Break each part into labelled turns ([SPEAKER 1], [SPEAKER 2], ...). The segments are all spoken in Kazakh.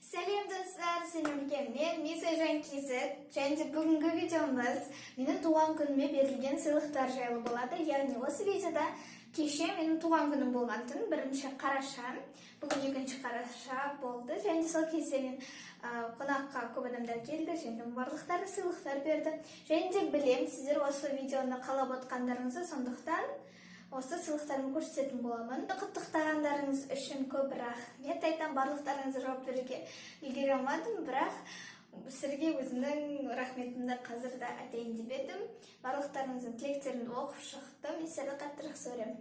[SPEAKER 1] Сәлем достар, мен Мисайжан Кизет, және бүгінгі видеомыз менің туған күніме берілген сыйлықтар жайлы болады. Яғни осы видеода кеше менің туған күнім болғантын, 1 қараша, бүгін 2 қараша болды. Және сол кезде мен қонаққа көп адамдар келді, және барлықтары сыйлықтар берді. Және де білем, сіздер осы видеоны қалап отқандарыңызды, сондықтан осы сыйлықтарымды көрсететін боламын. Құттықтағандарыңыз үшін көп рахмет. Айтам, барлықтарыңызға жауап беруге үлгере алмадым, бірақ сіздерге өзімнің рахметімді қазір де айтайын деп едім. Барлықтарыңыздың тілектерін оқып шықтым. Мен сіздерді қатты жақсы көремін.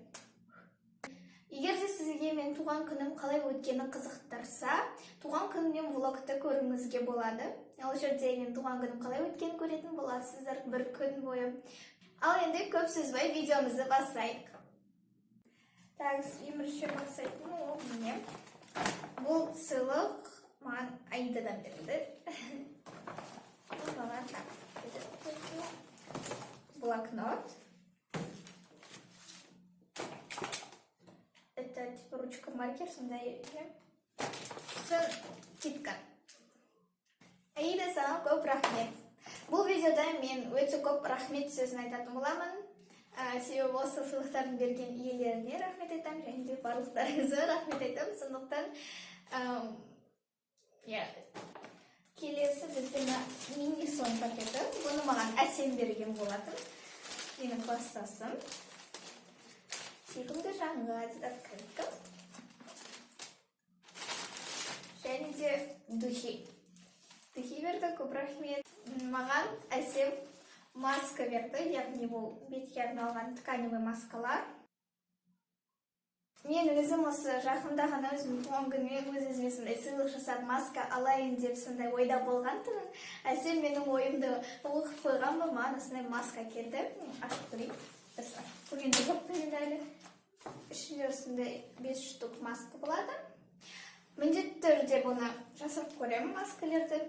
[SPEAKER 1] Егер де сізге мен туған күнім қалай өткені қызықтырса, туған күнімнен влогты көруіңізге болады. Ол жерде мен туған күнім қалай өткенін көретін боласыздар бір күн бойы. Ал енді көп сөзбай видеомызды бастайық. Так, ең бірінші бастайтын ол міне. Бұл сыйлық маған Аидадан берілді. Маған блокнот. Это типа ручка маркер, сондай. Сон китка. Аида, саған көп рахмет. Бұл видеода мен өте көп рахмет сөзін айтатын боламын. Себебі осы сыйлықтарын берген иелеріне рахмет айтам, және де барлықтарыңызға рахмет айтам. Сондықтан келесі біздің мини-сон пакеті. Бұны маған Әсем берген болатын. Менің класстасым. Сүйкімді жаңға открытка. Және де духи. Духи берді, көп рахмет. Маған Әсем маска берді, яғни бұл бетке арналған тканевый маскалар. Мен өзім осы жақында ғана өзім туған күніме өз-өзіме сондай сыйлық жасап маска алайын деп сондай ойда болғантын. Әсем менің ойымды оқып қойған ба, маған осындай маска келді. Ашып көрейін. Көргенде жоқ менде әлі. Ішінде осындай 5 штук маска болады. Міндетті түрде бұны жасап көремін маскалерді.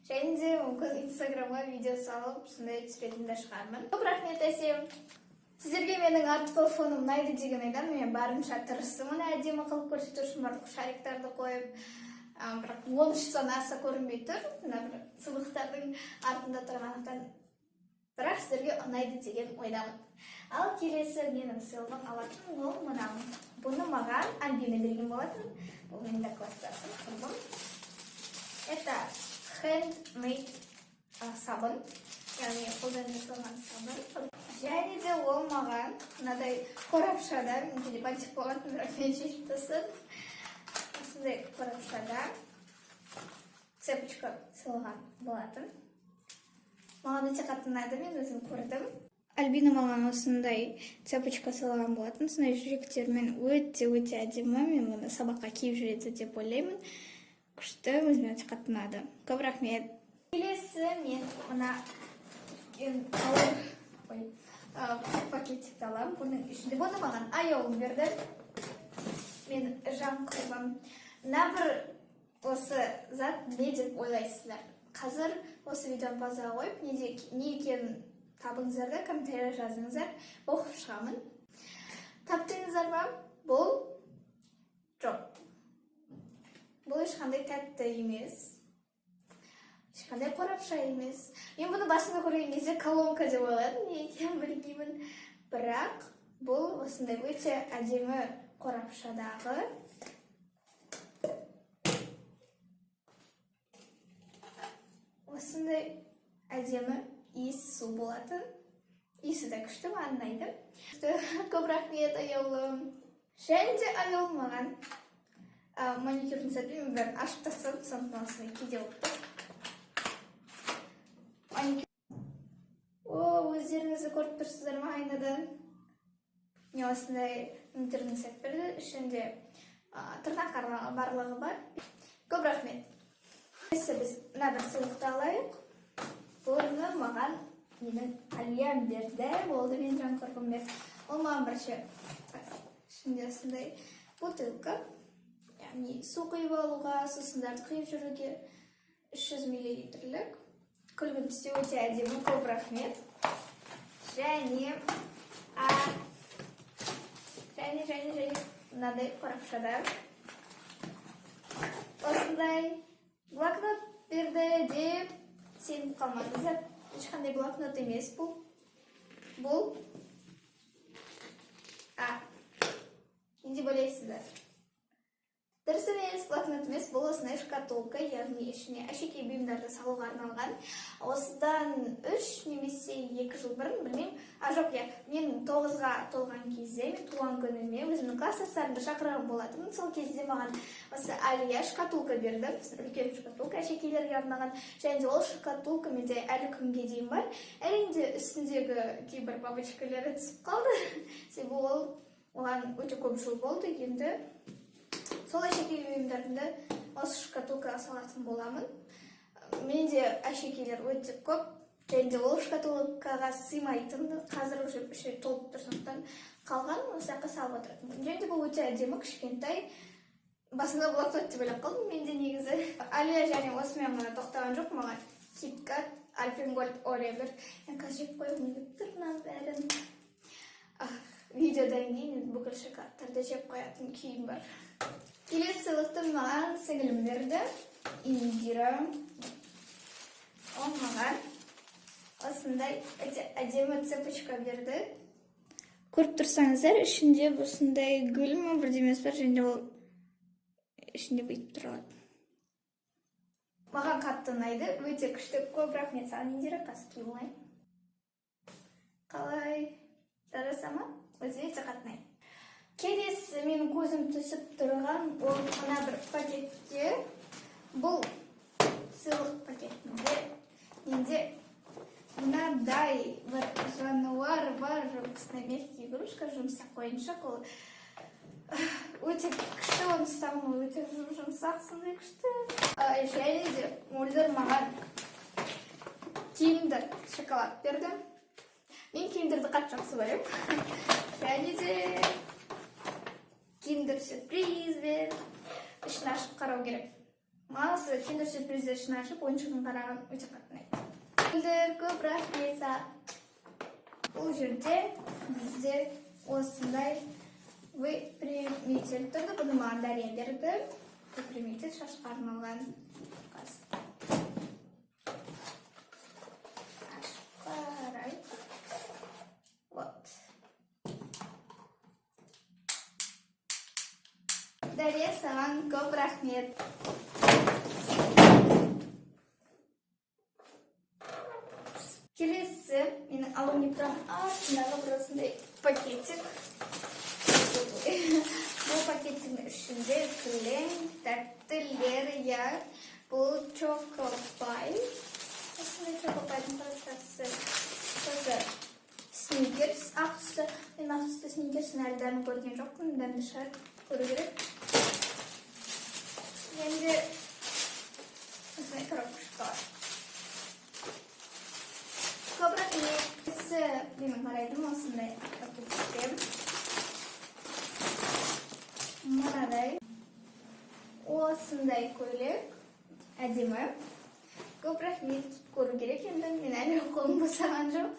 [SPEAKER 1] Және де мүмкін инстаграмға видео салып, сондай түсіретінді шығармын. Көп рахмет, Әсем. Сіздерге менің артқы фоным ұнайды деген айдан мен барынша тырыстым. Оны әдемі қылып көрсету үшін барлық шариктарды қойып, бірақ 13-тен аса көрінбей тұр. Мына бір сыйлықтардың артында тұрғандықтан, бірақ сіздерге ұнайды деген ойдамын. Ал келесі менің сыйлығым алатын ол мынау. Бұны маған Альбина берген болатын. Бұл менің де класстасым, құрбым. Это handmade сабын, яғни қолдан жасалған сабын. Және де ол маған мынадай қорапшада, менде бантик болғанын, бірақ мен шешіп тастадым. Осындай қорапшада цепочка сыйлаған болатын. Маған өте қатты ұнады, мен өзім көрдім. Альбина маған осындай цепочка сыйлаған болатын. Сондай жүректермен өте әдемі. Мен оны сабаққа киіп жүреді деп ойлаймын. Күшті, өзіме өте қатты ұнады. Көп рахмет. Келесі мен мына пакетикті аламын. Бұның ішінде бұны маған аяулым берді. Мен жан құрбым. Мына бір осы зат не деп ойлайсыздар? Қазір осы видеоны паузаға қойып, не екенін табыңыздар, комментария жазыңыздар, оқып шығамын. Таптыңыздар ма? Бұл жоқ. Бұл ешқандай тәтті емес, ешқандай қорапша емес. Мен бұны басында көрген кезде колонка деп ойладым, не екенін білмеймін. Бірақ бұл осындай өте әдемі қорапшадағы осындай әдемі иіс су болатын. Иісі де күшті, маған ұнайды. Көп рахмет, аяулым. Және де аяулым маған маникюрдің сәтпен бәрін ашып тастадым, сондықтан осындай кейде өтті. Өздеріңізді көріп тұрсыздар ма айнадан? Мен осындай маникюрдің сәт берді, ішінде тырнақ барлығы бар. Көп рахмет. Біз мына бір сыйлықты алайық. Бұны маған менің Алиям берді, болды мен жан құрбым берді. Ол маған бірінші ішінде осындай бутылка. Яғни су құйып алуға, сусындарды құйып жүруге 300 мл-лік. Күлгін түсте өте әдемі, көп рахмет. Және мынадай қорапшада осындай Блокнот берді деп сеніп қалмаңыздар. Ешқандай блокнот емес бұл. Бұл не деп ойлайсыздар? Дұрыс емес, блокнот емес, бұл осындай шкатулка, яғни ішіне әшекей бұйымдарды салуға арналған. Осыдан 3 немесе 2 жыл бұрын, білмеймін. Жоқ, мен 9-ға толған кезде, мен туған күніме өзімнің класстастарымды шақырған болатынмын. Сол кезде маған осы Алия шкатулка берді. Үлкен шкатулка әшекейлерге арналған. Және де ол шкатулка менде әлі күнге дейін бар. Әрине үстіндегі кейбір бабочкалары түсіп қалды. Себебі ол оған өте көп жыл болды. Енді сол әшекей бұйымдарымды осы шкатулкаға салатын боламын. Менде әшекейлер өте көп, және де ол шкатулкаға сыймайтын, қазір уже іші толып тұрсындықтан қалған, осы жаққа салып отыратын. Және де бұл өте әдемі, кішкентай. Басында блокнот деп ойлап қалдым, менде негізі. Алия және осымен ғана тоқтаған жоқ, маған KitKat, Alpengolд, Oreo бір. Мен қазір жеп қойып, мен тұрмын бәрін. Видеодан кейін бүкіл шоколадтарды жеп қоятын күйім бар. Келесі сыйлықты маған сіңілім берді. Индира. Ол маған осындай әдемі цепочка берді. Көріп тұрсаңыздар, ішінде осындай гүл ме бірдемес бар, және ол ішінде бүйтіп тұрады. Маған қатты ұнайды, өте күшті. Көп рахмет саған, Индира, қазір киіп алайын. Қалай? Жараса ма? Өзі өте қатты ұнайды. Келесі менің көзім түсіп тұрған ол мына бір пакетте. Бұл сыйлық пакетінде менде мынадай бір жануар бар, жұмысына мягкий игрушка, жұмсақ ойыншық. Ол өте күшті, оны ұстауым өте жұмсақ, сондай күшті. Және де мөлдір маған Kinder шоколад берді. Мен Kinderді қатты жақсы көремін. Және де Kinder сюрприз бер. Ішін ашып қарау керек. Маған осы Kinder сюрпризді ішін ашып, ойыншығын қараған өте қатты ұнайды. Мөлдір, көп рахмет саған. Бұл жерде бізде осындай выпрямитель тұрды. Бұны маған Дария берді. Выпрямитель шашқа арналған. Дария, саған көп рахмет. Келесі менің алынып астындағы бір осындай пакетик. Бұл пакеттің ішінде кілем, тәттілер, бұл чокопай. Осындай чокопайдың парашасы. Сникерс ақтысы. Мен ақтысы сникерсін әлі дәмін көрген жоқпын. Дәмді шығар көру керек. Енді осындай коробкашка бар. Көп рахмет. Менің қарайдым осындай пакетикте. Мынадай осындай көйлек. Әдемі. Көп рахмет. Көру керек енді. Мен әлі қолым босаған жоқ.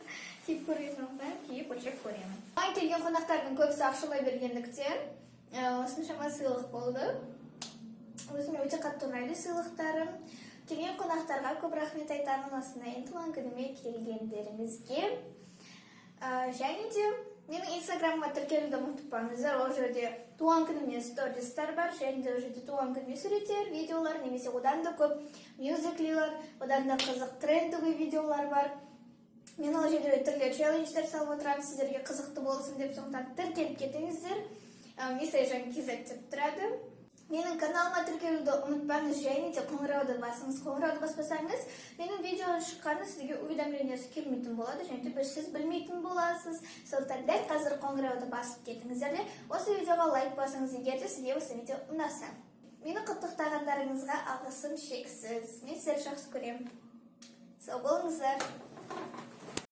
[SPEAKER 1] Киіп көрген жоқпын. Киіп өшіріп көремін. Маған келген қонақтардың көбісі ақшалай бергендіктен осыншама сыйлық болды. Өзіме өте қатты ұнайды сыйлықтарым. Келген қонақтарға көп рахмет айтамын осындай туған күніме келгендеріңізге. Және де менің инстаграмыма тіркелуді ұмытпаңыздар. Ол жерде туған күніме стористар бар, және де ол жерде туған күніме суреттер, видеолар, немесе одан да көп мюзиклилар, одан да қызық трендовый видеолар бар. Мен ол жерде түрлі челлендждер салып отырамын, сіздерге қызықты болсын деп, сондықтан тіркеліп кетіңіздер. Мессейжан KZ деп тұрады. Менің каналыма тіркелуді ұмытпаңыз, және де қоңырауды басыңыз. Қоңырауды баспасаңыз, менің видеоны шыққаны сізге уведомлениясы келмейтін болады, және де сіз білмейтін боласыз. Сондықтан дәл қазір қоңырауды басып кетіңіздер де, осы видеоға лайк басыңыз, егер де сізге осы видео ұнаса. Мені құттықтағандарыңызға алғысым шексіз. Мен сіздерді жақсы көремін. Сау болыңыздар.